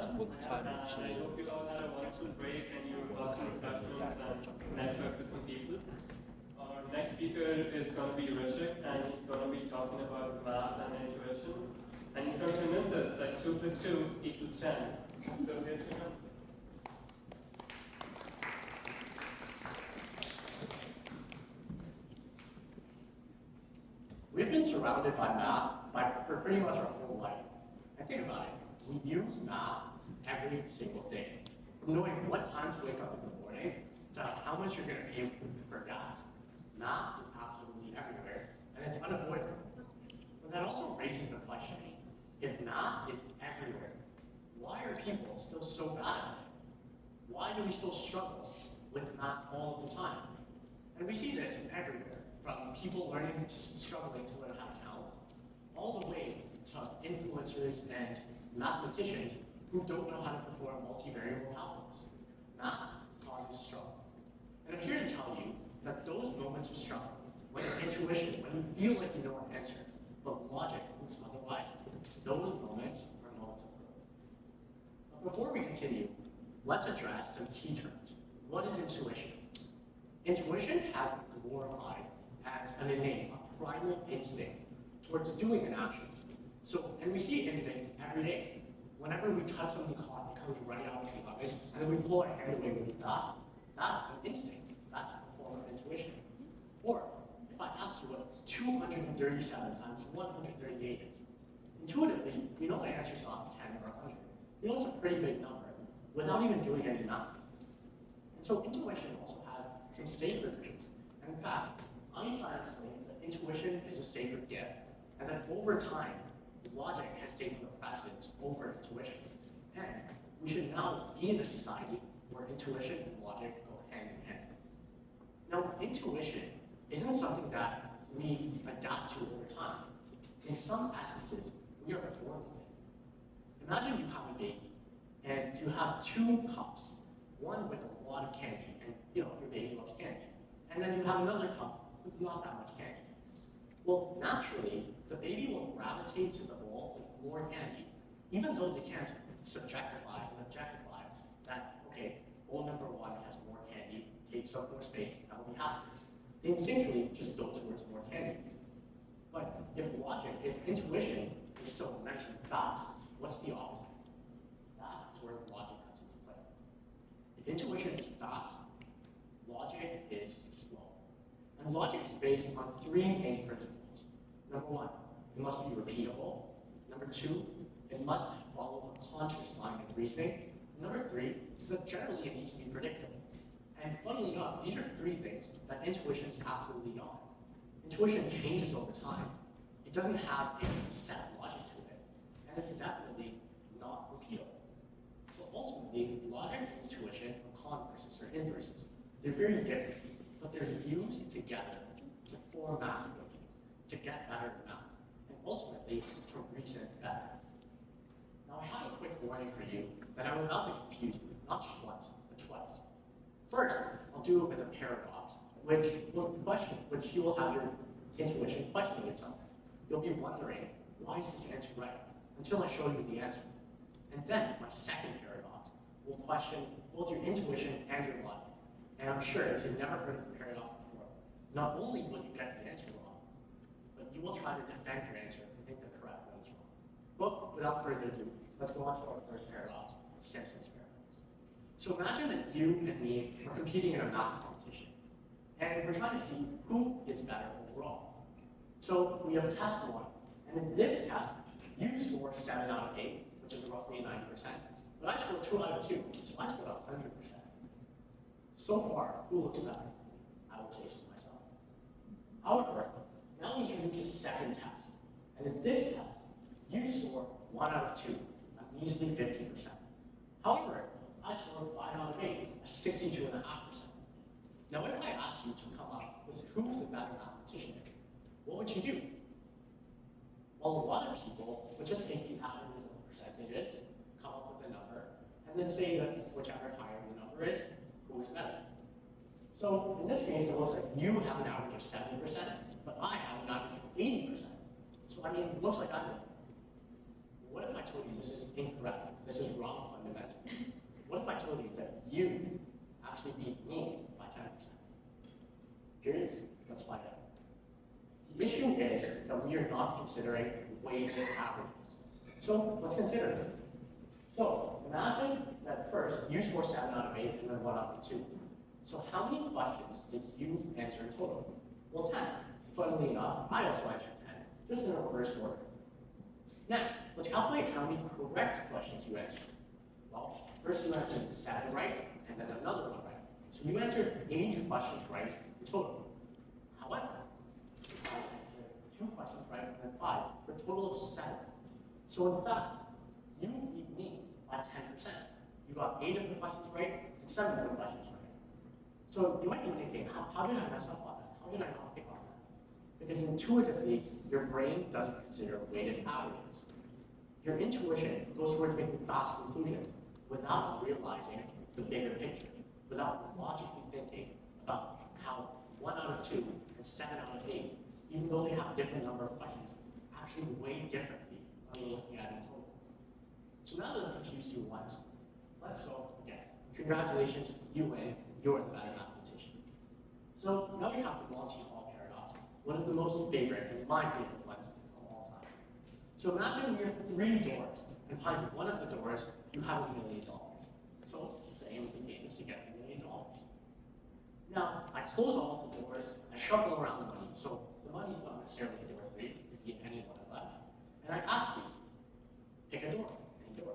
못하는지 I hope you all had a wonderful break and you got some refreshments and networked with some people. Our next speaker is going to be Rishik, and he's going to be talking about math and intuition. And he's going to convince us that 2 plus 2 equals 10. So here's Rishik. We've been surrounded by math for pretty much our whole life. And think about it, we use math every single day. From knowing what time to wake up in the morning to how much you're going to pay for gas. Math is absolutely everywhere, and it's unavoidable. But that also raises the question, if math is everywhere, why are people still so bad at it? Why do we still struggle with math all of the time? And we see this everywhere, from people struggling to learn how to count, all the way to influencers and mathematicians who don't know how to perform multivariable calculus. Math causes struggle. And I'm here to tell you that those moments of struggle, when intuition, when you feel like you know an answer, but logic proves otherwise, those moments are moments of growth. But before we continue, let's address some key terms. What is intuition? Intuition has been glorified as an innate, a primal instinct towards doing an action. And we see instinct every day. Whenever we touch something hot, it comes right out of the oven, and then we pull our hand away really fast. That's an instinct. That's a form of intuition. Or, if I asked you what 237 times 138 is, intuitively, we know the answer is not 10 or 100. We know it's a pretty big number, without even doing any math. And so intuition also has some sacred roots. And in fact, Einstein explains that intuition is a sacred gift, and that over time, logic has taken the precedence over intuition. And we should now be in a society where intuition and logic go hand in hand. Now, intuition isn't something that we adapt to over time. In some essences, we are born with it. Imagine you have a baby, and you have 2 cups, one with a lot of candy, and your baby loves candy. And then you have another cup with not that much candy. Well, naturally, the baby will gravitate to the bowl with more candy, even though they can't subjectify and objectify that, okay, bowl number 1 has more candy, takes up more space, that will be happy. They instinctually just go towards more candy. But if intuition is so nice and fast, what's the opposite? That is where logic comes into play. If intuition is fast, logic is slow. And logic is based on 3 main principles. Number 1, it must be repeatable. Number 2, it must follow a conscious line of reasoning. Number 3, is that generally it needs to be predictable. And funnily enough, these are 3 things that intuition is absolutely not. Intuition changes over time. It doesn't have a set logic to it. And it's definitely not repeatable. So ultimately, logic and intuition are converses or inverses. They're very different, but they're used together to form math equations, to get better at math, and ultimately to reason better. Now I have a quick warning for you that I'm about to confuse you, not just once, but twice. First, I'll do it with a paradox, which you will have your intuition questioning itself. You'll be wondering, why is this answer right? Until I show you the answer. And then my second paradox will question both your intuition and your logic. And I'm sure if you've never heard of the paradox before, not only will you get the answer wrong, but you will try to defend your answer and think the correct one is wrong. But without further ado, let's go on to our first paradox, Simpson's paradox. So imagine that you and me are competing in a math competition, and we're trying to see who is better overall. So we have test 1, and in this test, you score 7 out of 8, which is roughly 90%, but I scored 2 out of 2, so I scored 100%. So far, who looks better? I would say so myself. However, now we introduce a second test. And in this test, you score 1 out of 2, a measly 50%. However, I scored 5 out of 8, a 62.5%. Now, if I asked you to come up with who's the better mathematician, what would you do? Well, a lot of people would just take the averages of percentages, come up with a number, and then say that whichever higher the number is, who is better. So in this case, it looks like you have an average of 70%, but I have an average of 80%. So I mean, it looks like I'm winning. what if I told you this is incorrect? This is wrong fundamentally. What if I told you that you actually beat me by 10%? Curious? Let's find out. The issue is that we are not considering weighted averages. So let's consider them. So imagine that first you score 7 out of 8 and then 1 out of 2. So how many questions did you answer in total? Well, 10. Funnily enough, I also answered 10, just in a reverse order. Next, let's calculate how many correct questions you answered. Well, first you answered 7 right, and then another one right. So you answered 8 questions right in total. However, I answered 2 questions right and then 5, for a total of 7. So in fact, you beat me by 10%. You got 8 of the questions right and 7 of the questions right. So you might be thinking, how did I mess up on that? How did I not pick on that? Because intuitively, your brain doesn't consider weighted averages. Your intuition goes towards making fast conclusions without realizing the bigger picture, without logically thinking about how 1 out of 2 and 7 out of 8, even though they have a different number of questions, actually weigh differently when you're looking at it in total. So now that I've confused you once, let's go again. Congratulations, you win. You're the better mathematician. So now we have the Monty Hall paradox, one of the most favorite and my favorite ones of all time. So imagine you have 3 doors, and behind one of the doors, you have $1 million. So the aim of the game is to get $1 million. Now, I close all of the doors, I shuffle around the money, so the money is not necessarily door 3, it could be any one left. And I ask you, pick a door, any door.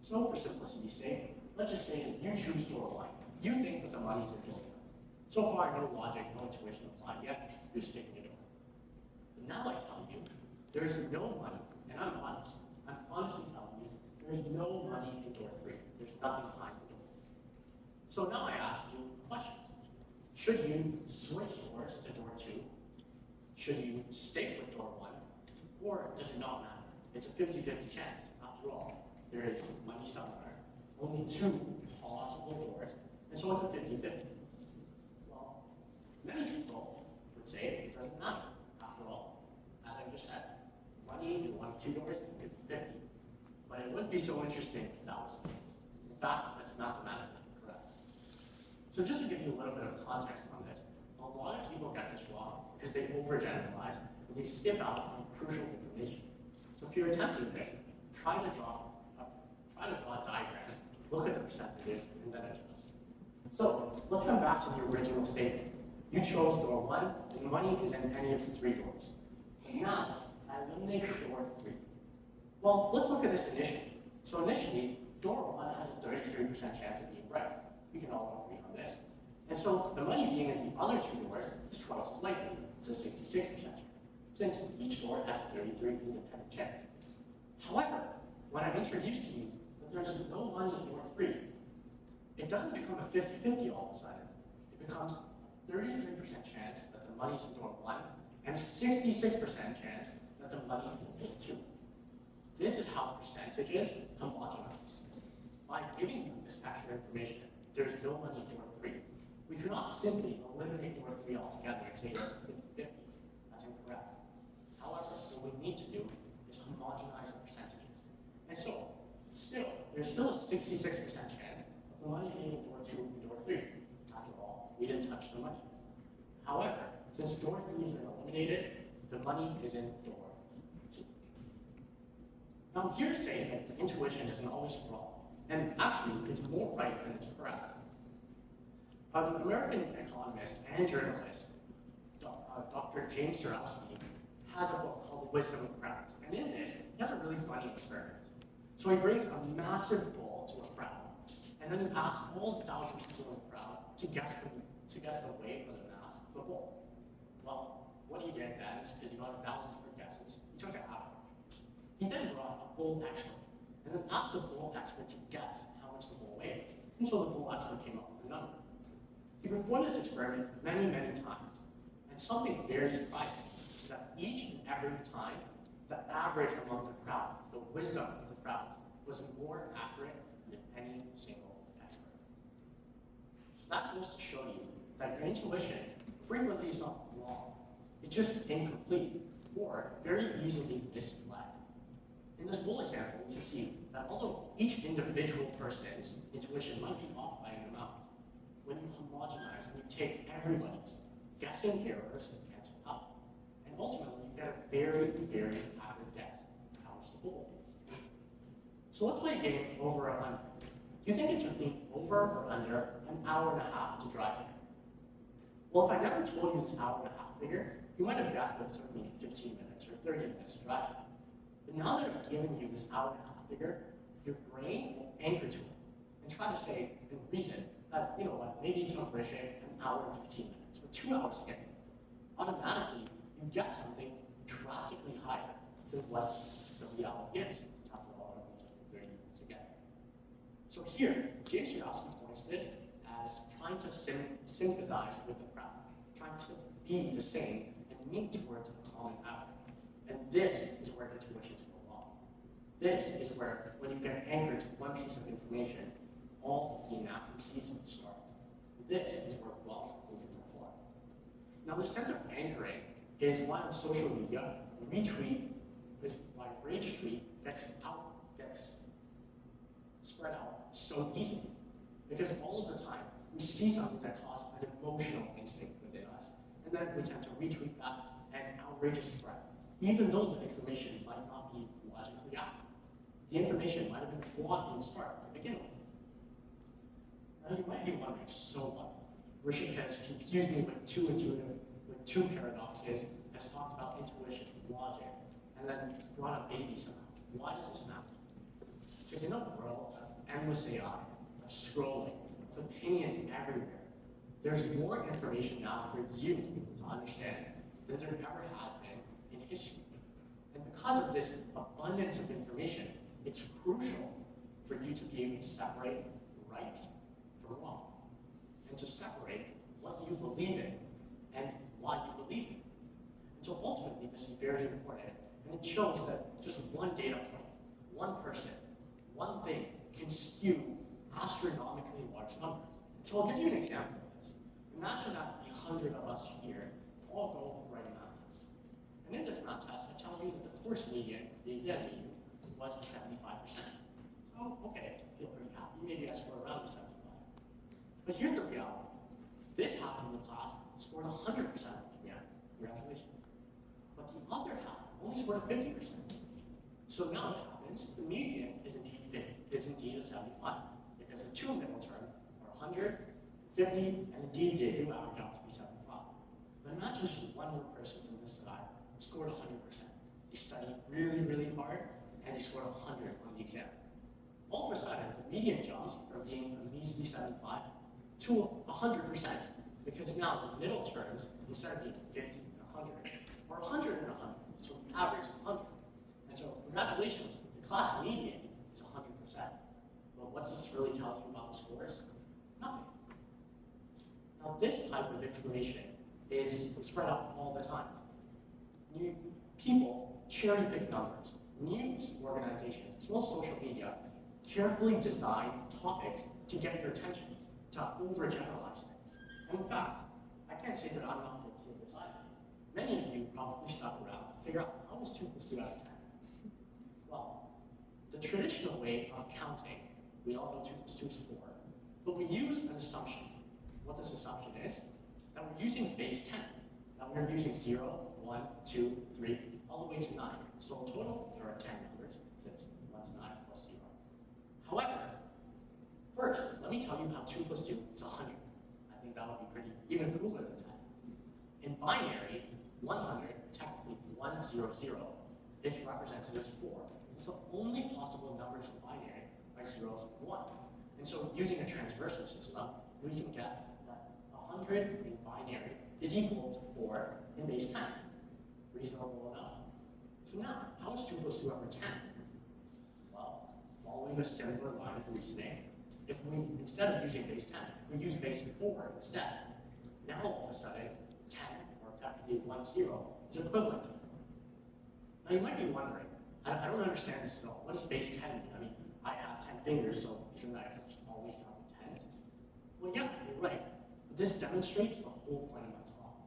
So for simplicity's sake, let's just say that you choose door 1. You think that the money's in door 1. So far, no logic, no intuition applied yet, you're just picking a door. But now I tell you, there is no money, and I'm honest. I'm honestly telling you, there is no money in door 3. There's nothing behind the door. So now I ask you questions. Should you switch doors to door 2? Should you stick with door 1? Or does it not matter? It's a 50-50 chance. After all, there is money somewhere. Only 2 possible doors, and so it's a 50-50. Well, many people would say it doesn't matter. After all, as I just said, money in 1 of 2 doors is 50. But it wouldn't be so interesting if that was the case. In fact, that's mathematically correct. So just to give you a little bit of context on this, a lot of people get this wrong because they overgeneralize and they skip out on crucial information. So if you're attempting this, try to draw a diagram, look at the percentages, and then adjust. So let's come back to the original statement. You chose door 1, and money is in any of the 3 doors. Now, I eliminate door 3. Well, let's look at this initially. So initially, door 1 has a 33% chance of being right. We can all agree on this. And so the money being in the other 2 doors is twice as likely, it's a 66% chance, since each door has a 33 independent chance. However, when I introduce to you that there's no money in door 3, it doesn't become a 50-50 all of a sudden. It becomes a 33% chance that the money's in door 1 and a 66% chance that the money is in door 2. This is how percentages homogenize. By giving you this extra information, there's no money in door 3. We cannot simply eliminate door 3 altogether and say there's 50-50. That's incorrect. However, what we need to do is homogenize the percentages. And so, there's still a 66% chance of the money being in door 2 and door 3. After all, we didn't touch the money. However, since door 3 is eliminated, the money is in door 2. Now, I'm here to say that intuition isn't always wrong. And actually, it's more right than it's correct. An American economist and journalist, Dr. James Zarowski, has a book called The Wisdom of Crowds. And in this, he has a really funny experiment. So he brings a massive ball to a crowd, and then he asks all 1,000 people in the crowd to guess the weight or the mass of the ball. Well, what he did then is, because he got 1,000 different guesses, he took an average. He then brought a bull expert, and then asked the bull expert to guess how much the bull weighed. And so the bull expert came up with a number. He performed this experiment many, many times. And something very surprising is that each and every time, the average among the crowd, the wisdom of the crowd, was more accurate than any single expert. So that goes to show you that your intuition frequently is not wrong. It's just incomplete or very easily misled. In this whole example, we can see that although each individual person's intuition might be off by an amount, when you homogenize and you take everybody's guessing errors and cancel out, and ultimately you get a very, very accurate guess of how much the bullet is. So let's play a game of over or under. Do you think it took me over or under an hour and a half to drive here? Well, if I never told you this hour and a half figure, you might have guessed that it took me 15 minutes or 30 minutes to drive. But now that I've given you this hour and a half figure, your brain will anchor to it and try to say and reason that, you know what, maybe it took Rishi an hour and 15 minutes or 2 hours to get here. Automatically, you get something drastically higher than what the reality is. After all, it took 30 minutes to get here. So here, James Yudowsky points this as trying to sympathize with the crowd, trying to be the same and meet towards a common average. And this is where intuitions go wrong. This is where, when you get anchored to one piece of information, all of the inaccuracies start. This is where wrong conclusions are formed. Now, the sense of anchoring is why on social media, retweet is why rage tweet gets spread out so easily. Because all of the time, we see something that causes an emotional instinct within us, and then we tend to retweet that, and outrage is spread. Even though the information might not be logically accurate. The information might have been flawed from the start to begin with. Now you might be wondering, so what? Rishi has confused me with two paradoxes, has talked about intuition, logic, and then brought up baby somehow. Why does this matter? Because in a world of endless AI, of scrolling, of opinions everywhere, there's more information now for you to understand than there ever has been in history. And because of this abundance of information, it's crucial for you to be able to separate right from wrong, and to separate what you believe in and why you believe in. And so ultimately, this is very important, and it shows that just one data point, one person, one thing can skew astronomically large numbers. So I'll give you an example of this. Imagine that 100 of us here all go write a math test. And in this math test, I tell you that the course median, the exam median, was 75%. So, okay, feel pretty happy. Maybe I scored around the 75. But here's the reality. This half of the class scored 100% of the exam. Congratulations. But the other half only scored 50%. So now what happens? The median is indeed 50, is indeed a 75. Because the two middle terms are 100, 50, and indeed they do average out to be 75. But imagine just one more person from this side scored 100%. They studied really, really hard, and they scored 100 on the exam. All of a sudden, the median jumps from being a measly 75 to 100%, because now the middle terms, instead of being 50 and 100, are 100 and 100, so the average is 100. And so, congratulations, the class median is 100%. But what does this really tell you about the scores? Nothing. Now, this type of information is spread out all the time. People cherry pick numbers. News organizations, as well as social media, carefully design topics to get your attention, to overgeneralize things. And in fact, I can't say that I'm not guilty of this either. Many of you probably stuck around to figure out how is 2 plus 2 out of 10. Well, the traditional way of counting, we all know 2 plus 2 is 4, but we use an assumption. What this assumption is, that we're using base 10. That we're using 0, 1, 2, 3, all the way to 9. So in total, there are 10 numbers, since 1 to 9 plus 0. However, first, let me tell you how 2 plus 2 is 100. I think that would be pretty, even cooler than 10. In binary, 100, technically 100, is represented as 4. It's the only possible numbers in binary are 0s and 1. And so using a transversal system, we can get that 100 in binary is equal to 4 in base 10. Reasonable enough. So now, how is 2 plus 2 over 10? Well, following a similar line of reasoning, if we, instead of using base 10, if we use base 4 instead, now all of a sudden, 10, or technically 10, is equivalent to 4. Now you might be wondering, I don't understand this at all. What does base 10 mean? I mean, I have 10 fingers, so shouldn't I just always count in 10s? Well, yeah, you're right. But this demonstrates the whole point of my talk.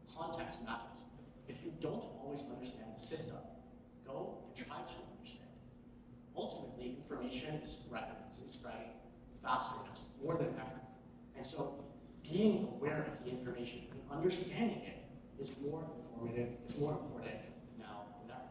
Context matters. If you don't always understand the system, go and try to understand it. information is spreading faster now, more than ever. And so being aware of the information and understanding it is more informative, it's more important now than ever.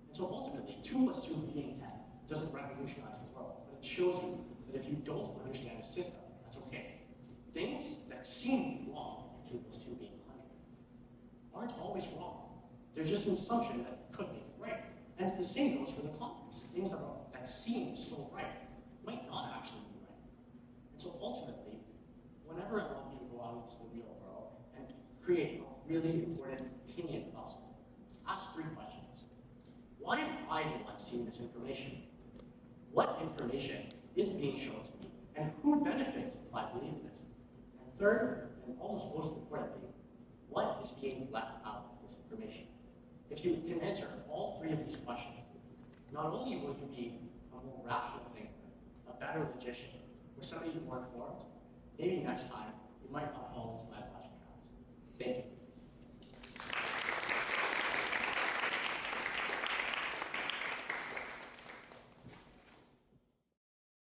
And so ultimately, 2 plus 2 being 10 doesn't revolutionize the world, but it shows you that if you don't understand a system, that's okay. Things that seem wrong, 2 plus 2 being 100, aren't always wrong. There's just an assumption that could be right. And the same goes for the converse. Things that seem so right might not actually be right. And so ultimately, whenever I want you to go out into the real world and create a really important opinion about something, ask 3 questions. Why am I the one seeing this information? What information is being shown to me? And who benefits if I believe this? And third, and almost most importantly, what is being left out of this information? If you can answer all 3 of these questions, not only will you be a more rational thinker, a better logician, or somebody more informed, maybe next time you might not fall into my logic traps. Thank you.